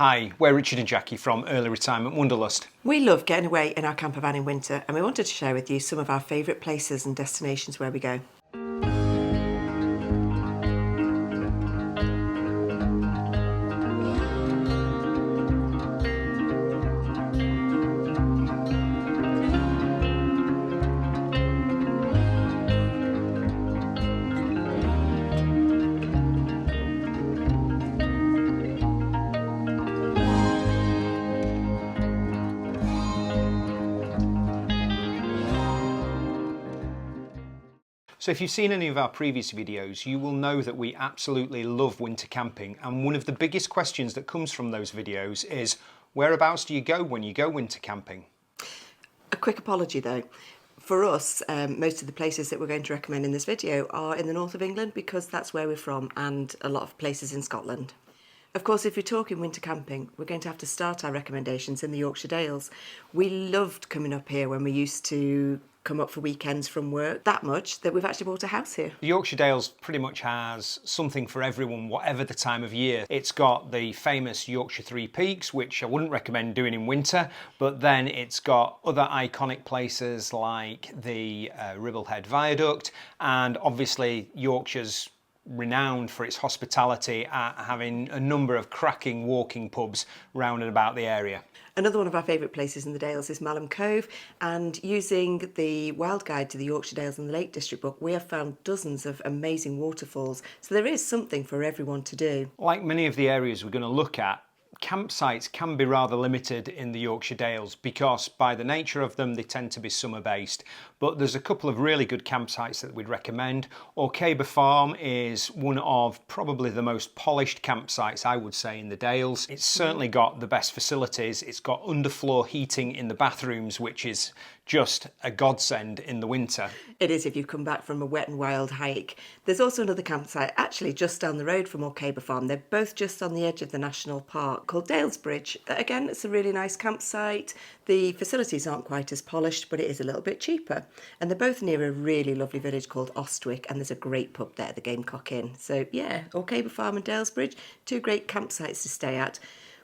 Hi, we're Richard and Jackie from Early Retirement Wanderlust. We love getting away in our camper van in winter, and we wanted to share with you some of our favourite places and destinations where we go. So if you've seen any of our previous videos, you will know that we absolutely love winter camping, and one of the biggest questions that comes from those videos is, whereabouts do you go when you go winter camping? A quick apology though. For us, most of the places that we're going to recommend in this video are in the north of England because that's where we're from, and a lot of places in Scotland. Of course, if you're talking winter camping, we're going to have to start our recommendations in the Yorkshire Dales. We loved coming up here when we used to come up for weekends from work, that much that we've actually bought a house here. The Yorkshire Dales pretty much has something for everyone, whatever the time of year. It's got the famous Yorkshire Three Peaks, which I wouldn't recommend doing in winter, but then it's got other iconic places like the Ribblehead Viaduct, and obviously Yorkshire's renowned for its hospitality at having a number of cracking walking pubs round and about the area. Another one of our favourite places in the Dales is Malham Cove, and using the Wild Guide to the Yorkshire Dales and the Lake District book, we have found dozens of amazing waterfalls, so there is something for everyone to do. Like many of the areas we're going to look at, campsites can be rather limited in the Yorkshire Dales because by the nature of them they tend to be summer based, but there's a couple of really good campsites that we'd recommend. Orcaba Farm is one of probably the most polished campsites, I would say, in the Dales. It's certainly got the best facilities. It's got underfloor heating in the bathrooms, which is just a godsend in the winter. It is if you come back from a wet and wild hike. There's also another campsite actually just down the road from Orcaba Farm. They're both just on the edge of the national park called Dalesbridge. Again, it's a really nice campsite. The facilities aren't quite as polished, but it is a little bit cheaper. And they're both near a really lovely village called Ostwick, and there's a great pub there, the Gamecock Inn. So yeah, Orcaba Farm and Dalesbridge, two great campsites to stay at.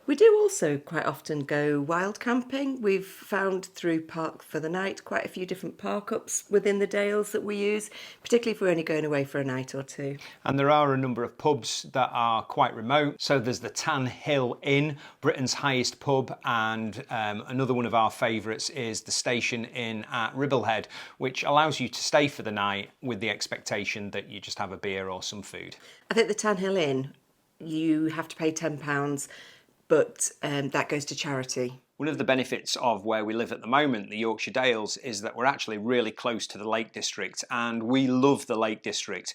We do also quite often go wild camping. We've found through Park for the Night quite a few different park ups within the Dales that we use, particularly if we're only going away for a night or two. And there are a number of pubs that are quite remote. So there's the Tan Hill Inn, Britain's highest pub, and another one of our favourites is the Station Inn at Ribblehead, which allows you to stay for the night with the expectation that you just have a beer or some food. I think the Tan Hill Inn, you have to pay £10, but that goes to charity. One of the benefits of where we live at the moment, the Yorkshire Dales, is that we're actually really close to the Lake District, and we love the Lake District.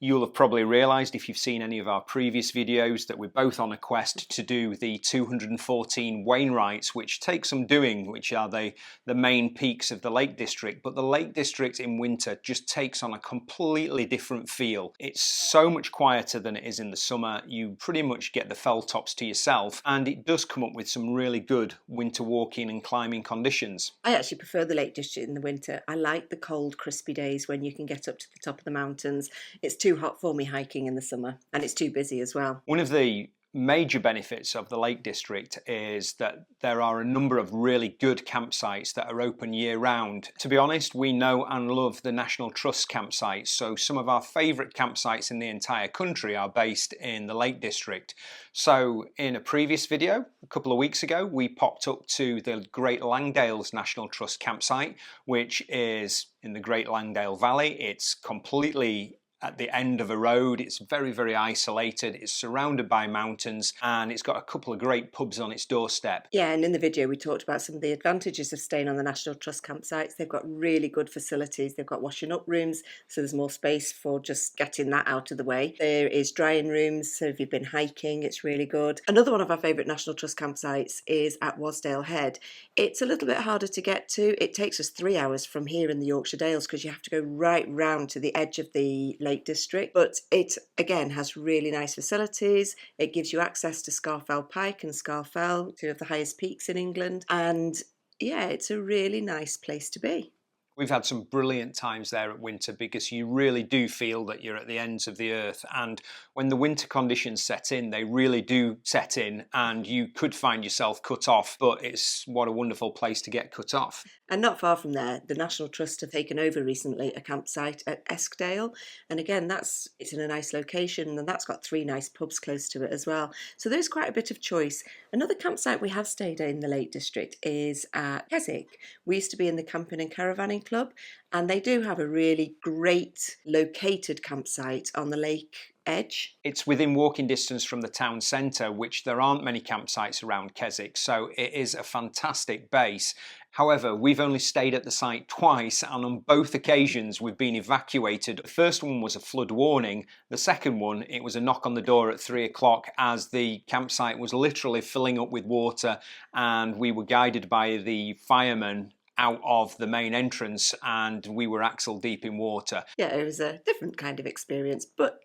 You'll have probably realised if you've seen any of our previous videos that we're both on a quest to do the 214 Wainwrights, which take some doing, which are the main peaks of the Lake District. But the Lake District in winter just takes on a completely different feel. It's so much quieter than it is in the summer. You pretty much get the fell tops to yourself, and it does come up with some really good winter walking and climbing conditions. I actually prefer the Lake District in the winter. I like the cold, crispy days when you can get up to the top of the mountains. It's too hot for me hiking in the summer, and it's too busy as well. One of the major benefits of the Lake District is that there are a number of really good campsites that are open year round. To be honest, we know and love the National Trust campsites, so some of our favourite campsites in the entire country are based in the Lake District. So in a previous video, a couple of weeks ago, we popped up to the Great Langdales National Trust campsite, which is in the Great Langdale Valley. It's completely at the end of a road. It's very, very isolated. It's surrounded by mountains, and it's got a couple of great pubs on its doorstep. Yeah, and in the video we talked about some of the advantages of staying on the National Trust campsites. They've got really good facilities. They've got washing up rooms, so there's more space for just getting that out of the way. There is drying rooms, so if you've been hiking, it's really good. Another one of our favourite National Trust campsites is at Wasdale Head. It's a little bit harder to get to. It takes us 3 hours from here in the Yorkshire Dales because you have to go right round to the edge of the Lake District, but it again has really nice facilities. It gives you access to Scafell Pike and Scafell, two of the highest peaks in England, and yeah, it's a really nice place to be. We've had some brilliant times there at winter because you really do feel that you're at the ends of the earth. And when the winter conditions set in, they really do set in, and you could find yourself cut off. But it's what a wonderful place to get cut off. And not far from there, the National Trust have taken over recently a campsite at Eskdale. And again, it's in a nice location, and that's got 3 nice pubs close to it as well. So there's quite a bit of choice. Another campsite we have stayed in the Lake District is at Keswick. We used to be in the Camping and Caravanning Club, and they do have a really great located campsite on the lake edge. It's within walking distance from the town centre, which there aren't many campsites around Keswick, so it is a fantastic base. However, we've only stayed at the site twice, and on both occasions we've been evacuated. The first one was a flood warning. The second one, it was a knock on the door at 3 o'clock as the campsite was literally filling up with water, and we were guided by the firemen out of the main entrance, and we were axle deep in water. Yeah, it was a different kind of experience, but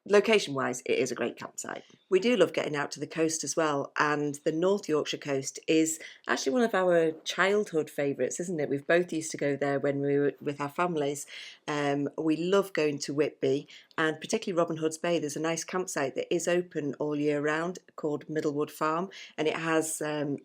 location-wise, it is a great campsite. We do love getting out to the coast as well, and the North Yorkshire coast is actually one of our childhood favourites, isn't it? We've both used to go there when we were with our families. We love going to Whitby, and particularly Robin Hood's Bay. There's a nice campsite that is open all year round called Middlewood Farm, and it has a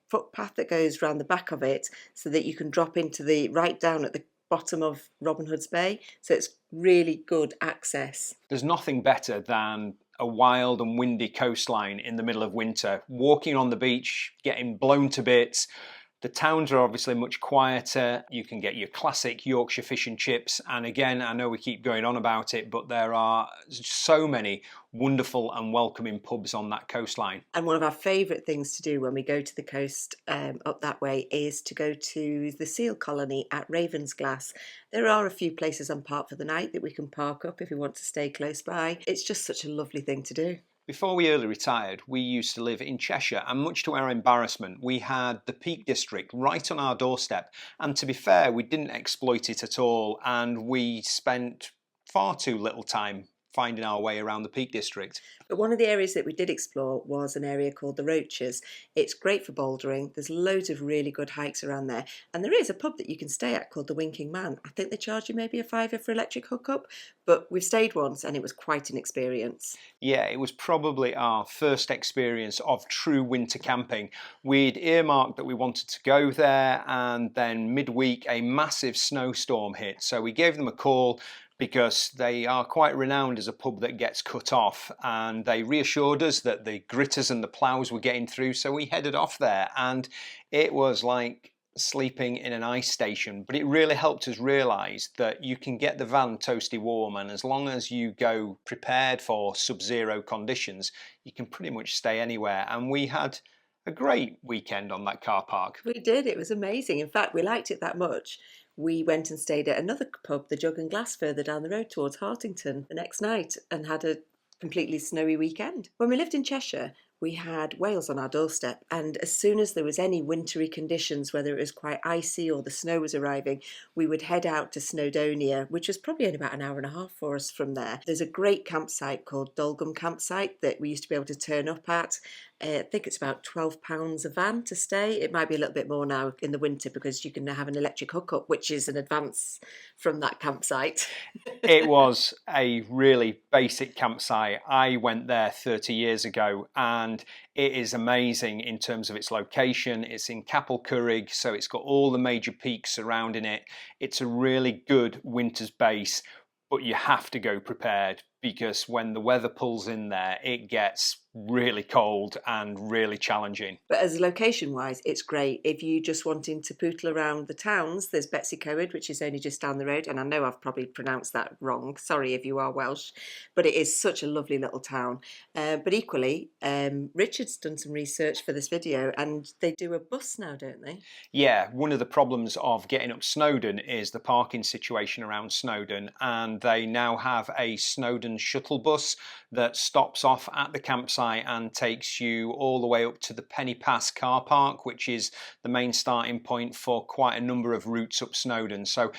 footpath that goes round the back of it so that you can drop into right down at the bottom of Robin Hood's Bay, so it's really good access. There's nothing better than a wild and windy coastline in the middle of winter, walking on the beach, getting blown to bits. The towns are obviously much quieter. You can get your classic Yorkshire fish and chips. And again, I know we keep going on about it, but there are so many wonderful and welcoming pubs on that coastline. And one of our favourite things to do when we go to the coast up that way is to go to the seal colony at Ravensglass. There are a few places on park for the night that we can park up if we want to stay close by. It's just such a lovely thing to do. Before we early retired, we used to live in Cheshire, and much to our embarrassment, we had the Peak District right on our doorstep. And to be fair, we didn't exploit it at all, and we spent far too little time finding our way around the Peak District. But one of the areas that we did explore was an area called the Roaches. It's great for bouldering. There's loads of really good hikes around there. And there is a pub that you can stay at called the Winking Man. I think they charge you maybe a £5 for electric hookup, but we've stayed once and it was quite an experience. Yeah, it was probably our first experience of true winter camping. We'd earmarked that we wanted to go there, and then midweek a massive snowstorm hit. So we gave them a call, because they are quite renowned as a pub that gets cut off, and they reassured us that the gritters and the ploughs were getting through, so we headed off there, and it was like sleeping in an ice station, but it really helped us realise that you can get the van toasty warm, and as long as you go prepared for sub-zero conditions, you can pretty much stay anywhere. And we had a great weekend on that car park. We did, it was amazing. In fact, we liked it that much. We went and stayed at another pub, the Jug and Glass, further down the road towards Hartington the next night, and had a completely snowy weekend. When we lived in Cheshire, we had Wales on our doorstep, and as soon as there was any wintry conditions, whether it was quite icy or the snow was arriving, we would head out to Snowdonia, which was probably only about an hour and a half for us from there. There's a great campsite called Dolgum Campsite that we used to be able to turn up at. I think it's about £12 a van to stay. It might be a little bit more now in the winter because you can have an electric hookup, which is an advance from that campsite. It was a really basic campsite. I went there 30 years ago, and it is amazing in terms of its location. It's in Capel Currig, so it's got all the major peaks surrounding it. It's a really good winter's base, but you have to go prepared, because when the weather pulls in there, it gets really cold and really challenging. But as location-wise, it's great. If you just wanting to pootle around the towns, there's Betsy Coed, which is only just down the road, and I know I've probably pronounced that wrong. Sorry if you are Welsh, but it is such a lovely little town. But equally, Richard's done some research for this video, and they do a bus now, don't they? Yeah, one of the problems of getting up Snowdon is the parking situation around Snowdon, and they now have a Snowdon shuttle bus that stops off at the campsite and takes you all the way up to the Penny Pass car park, which is the main starting point for quite a number of routes up Snowdon. So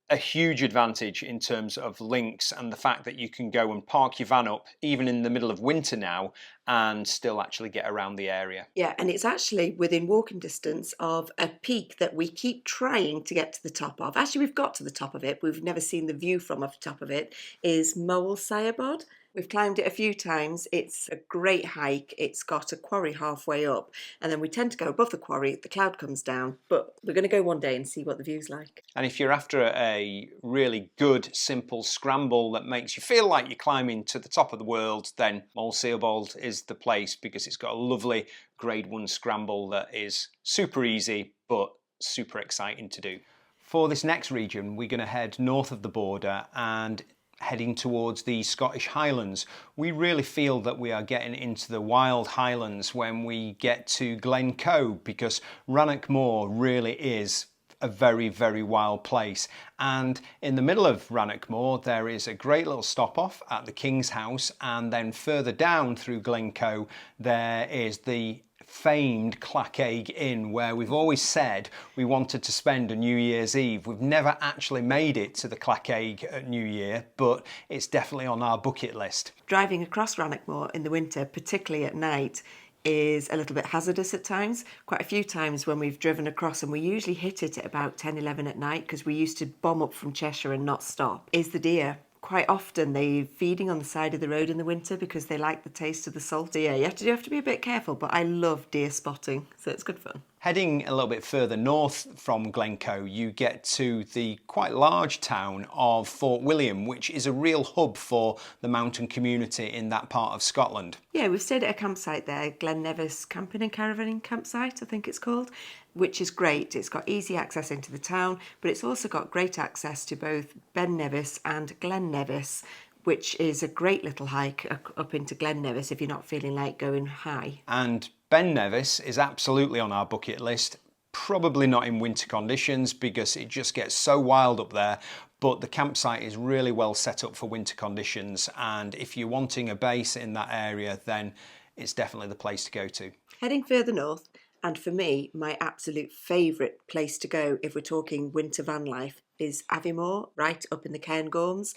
a huge advantage in terms of links and the fact that you can go and park your van up even in the middle of winter now and still actually get around the area. Yeah, and it's actually within walking distance of a peak that we keep trying to get to the top of. Actually, we've got to the top of it, but we've never seen the view from off the top of it, is Moel Sayabod. We've climbed it a few times. It's a great hike. It's got a quarry halfway up, and then we tend to go above the quarry. The cloud comes down, but we're going to go one day and see what the view's like. And if you're after a really good, simple scramble that makes you feel like you're climbing to the top of the world, then Moel Sayabod is the place, because it's got a lovely grade 1 scramble that is super easy but super exciting to do. For this next region, we're going to head north of the border and heading towards the Scottish Highlands. We really feel that we are getting into the wild Highlands when we get to Glen Coe, because Rannoch Moor really is a very, very wild place. And in the middle of Rannoch Moor there is a great little stop off at the King's House, and then further down through Glen Coe there is the famed Clackaig Inn, where we've always said we wanted to spend a New Year's Eve. We've never actually made it to the Clackaig at New Year, but it's definitely on our bucket list. Driving across Rannoch Moor in the winter, particularly at night, is a little bit hazardous at times. Quite a few times when we've driven across, and we usually hit it at about 10, 11 at night, because we used to bomb up from Cheshire and not stop, is the deer. Quite often they're feeding on the side of the road in the winter because they like the taste of the salt. So yeah, you have to be a bit careful, but I love deer spotting, so it's good fun. Heading a little bit further north from Glen Coe, you get to the quite large town of Fort William, which is a real hub for the mountain community in that part of Scotland. Yeah, we've stayed at a campsite there, Glen Nevis Camping and Caravanning Campsite, I think it's called, which is great. It's got easy access into the town, but it's also got great access to both Ben Nevis and Glen Nevis, which is a great little hike up into Glen Nevis if you're not feeling like going high. And Ben Nevis is absolutely on our bucket list. Probably not in winter conditions because it just gets so wild up there, but the campsite is really well set up for winter conditions, and if you're wanting a base in that area, then it's definitely the place to go to. Heading further north, and for me, my absolute favourite place to go if we're talking winter van life is Aviemore, right up in the Cairngorms.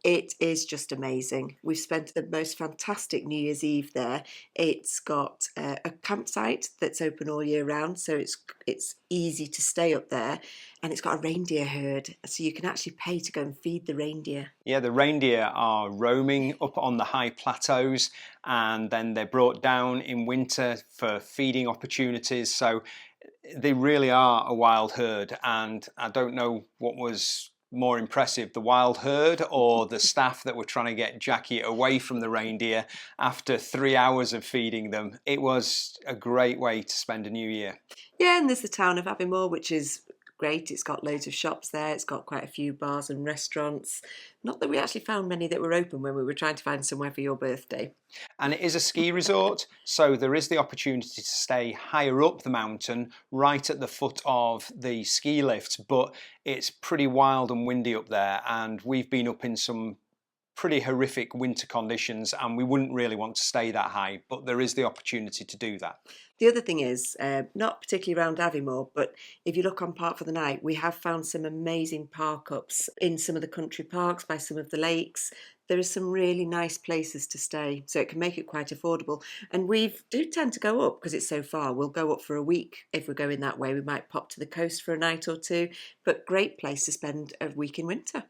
It is just amazing. We've spent the most fantastic New Year's Eve there. It's got a campsite that's open all year round, so it's easy to stay up there, and it's got a reindeer herd, so you can actually pay to go and feed the reindeer. Yeah, the reindeer are roaming up on the high plateaus, and then they're brought down in winter for feeding opportunities, so they really are a wild herd. And I don't know what was more impressive, the wild herd or the staff that were trying to get Jackie away from the reindeer after 3 hours of feeding them. It was a great way to spend a new year. Yeah, and there's the town of Aviemore, which is great. It's got loads of shops there. It's got quite a few bars and restaurants. Not that we actually found many that were open when we were trying to find somewhere for your birthday. And it is a ski resort, so there is the opportunity to stay higher up the mountain, right at the foot of the ski lift, but it's pretty wild and windy up there, and we've been up in some pretty horrific winter conditions, and we wouldn't really want to stay that high, but there is the opportunity to do that. The other thing is, not particularly around Aviemore, but if you look on Park for the Night, we have found some amazing park ups in some of the country parks by some of the lakes. There are some really nice places to stay, so it can make it quite affordable. And we do tend to go up because it's so far. We'll go up for a week if we're going that way. We might pop to the coast for a night or two, but great place to spend a week in winter.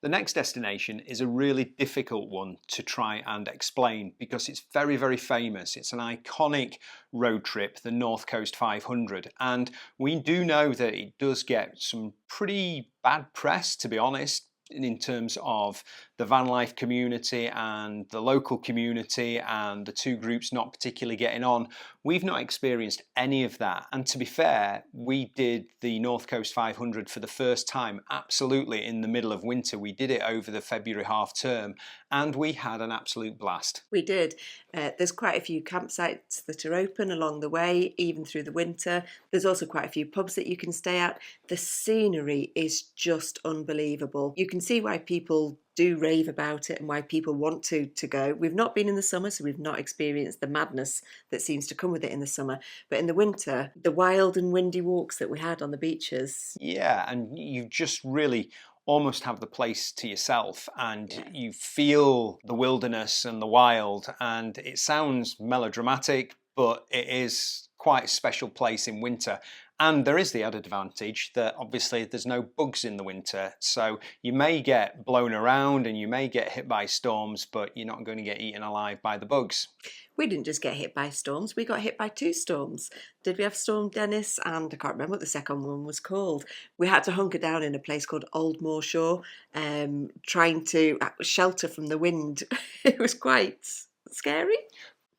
The next destination is a really difficult one to try and explain because it's very, very famous. It's an iconic road trip, the North Coast 500, and we do know that it does get some pretty bad press, to be honest, in terms of the van life community and the local community, and the two groups not particularly getting on. We've not experienced any of that, and to be fair, we did the North Coast 500 for the first time absolutely in the middle of winter. We did it over the February half term, and we had an absolute blast. We did. There's quite a few campsites that are open along the way, even through the winter. There's also quite a few pubs that you can stay at. The scenery is just unbelievable. You can see why people do rave about it and why people want to go. We've not been in the summer, so we've not experienced the madness that seems to come with it in the summer. But in the winter, the wild and windy walks that we had on the beaches. Yeah, and you just really almost have the place to yourself, and Yeah. you feel the wilderness and the wild, and it sounds melodramatic, but it is quite a special place in winter. And there is the added advantage that obviously there's no bugs in the winter, so you may get blown around and you may get hit by storms, but you're not going to get eaten alive by the bugs. We didn't just get hit by storms, we got hit by 2 storms. Did we have Storm Dennis? And I can't remember what the second one was called. We had to hunker down in a place called Old Moorshore, trying to shelter from the wind. It was quite scary.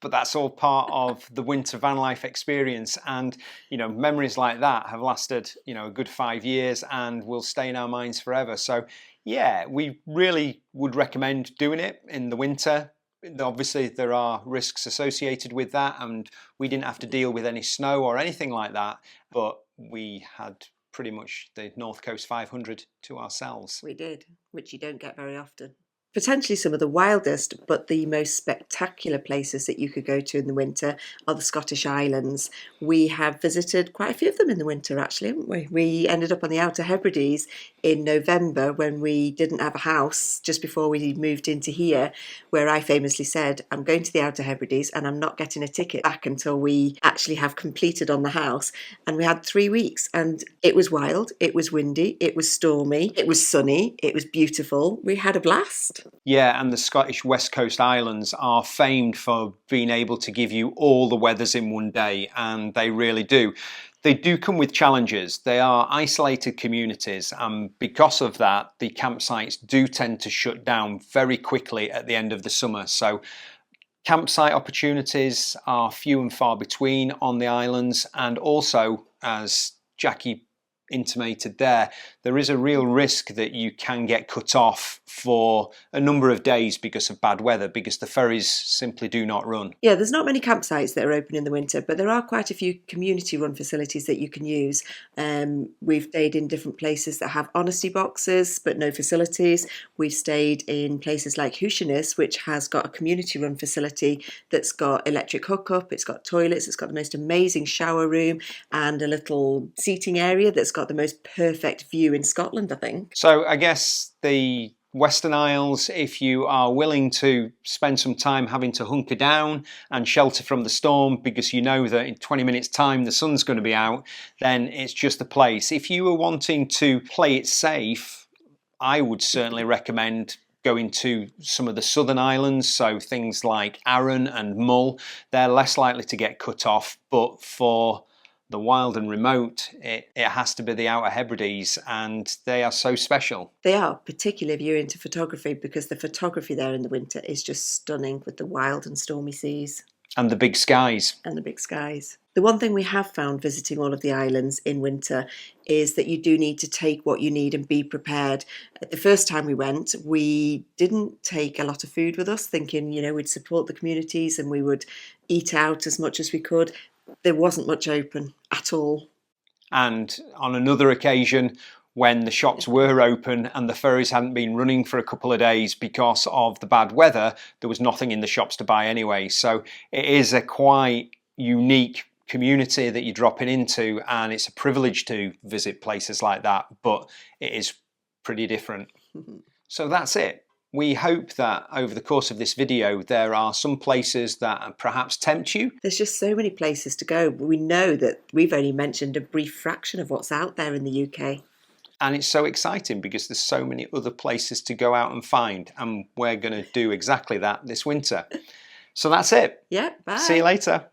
But that's all part of the winter van life experience, and memories like that have lasted a good 5 years and will stay in our minds forever. So yeah, we really would recommend doing it in the winter. Obviously there are risks associated with that, and we didn't have to deal with any snow or anything like that, but we had pretty much the North Coast 500 to ourselves. We did, which you don't get very often. Potentially some of the wildest but the most spectacular places that you could go to in the winter are the Scottish Islands. We have visited quite a few of them in the winter, actually, haven't we? We ended up on the Outer Hebrides in November when we didn't have a house, just before we moved into here, where I famously said, I'm going to the Outer Hebrides and I'm not getting a ticket back until we actually have completed on the house. And we had 3 weeks, and it was wild, it was windy, it was stormy, it was sunny, it was beautiful. We had a blast. Yeah, and the Scottish West Coast Islands are famed for being able to give you all the weathers in one day, and they really do. They do come with challenges. They are isolated communities, and because of that, the campsites do tend to shut down very quickly at the end of the summer. So campsite opportunities are few and far between on the islands, and also, as Jackie intimated there is a real risk that you can get cut off for a number of days because of bad weather, because the ferries simply do not run. Yeah, there's not many campsites that are open in the winter, but there are quite a few community-run facilities that you can use. We've stayed in different places that have honesty boxes, but no facilities. We've stayed in places like Hooshiness, which has got a community-run facility that's got electric hookup, it's got toilets, it's got the most amazing shower room, and a little seating area that's got the most perfect view in Scotland, I think. So I guess the Western Isles, if you are willing to spend some time having to hunker down and shelter from the storm because you know that in 20 minutes time the sun's going to be out, then it's just the place. If you were wanting to play it safe, I would certainly recommend going to some of the southern islands, so things like Arran and Mull. They're less likely to get cut off, but for the wild and remote, it has to be the Outer Hebrides, and they are so special. They are, particularly if you're into photography, because the photography there in the winter is just stunning with the wild and stormy seas. And the big skies. And the big skies. The one thing we have found visiting all of the islands in winter is that you do need to take what you need and be prepared. The first time we went, we didn't take a lot of food with us, thinking, we'd support the communities and we would eat out as much as we could. There wasn't much open at all. And on another occasion, when the shops were open and the ferries hadn't been running for a couple of days because of the bad weather, there was nothing in the shops to buy anyway. So it is a quite unique community that you're dropping into, and it's a privilege to visit places like that, but it is pretty different. So that's it. We hope that over the course of this video there are some places that perhaps tempt you. There's just so many places to go, but we know that we've only mentioned a brief fraction of what's out there in the UK. And it's so exciting because there's so many other places to go out and find, and we're going to do exactly that this winter. So that's it. Yeah, bye. See you later.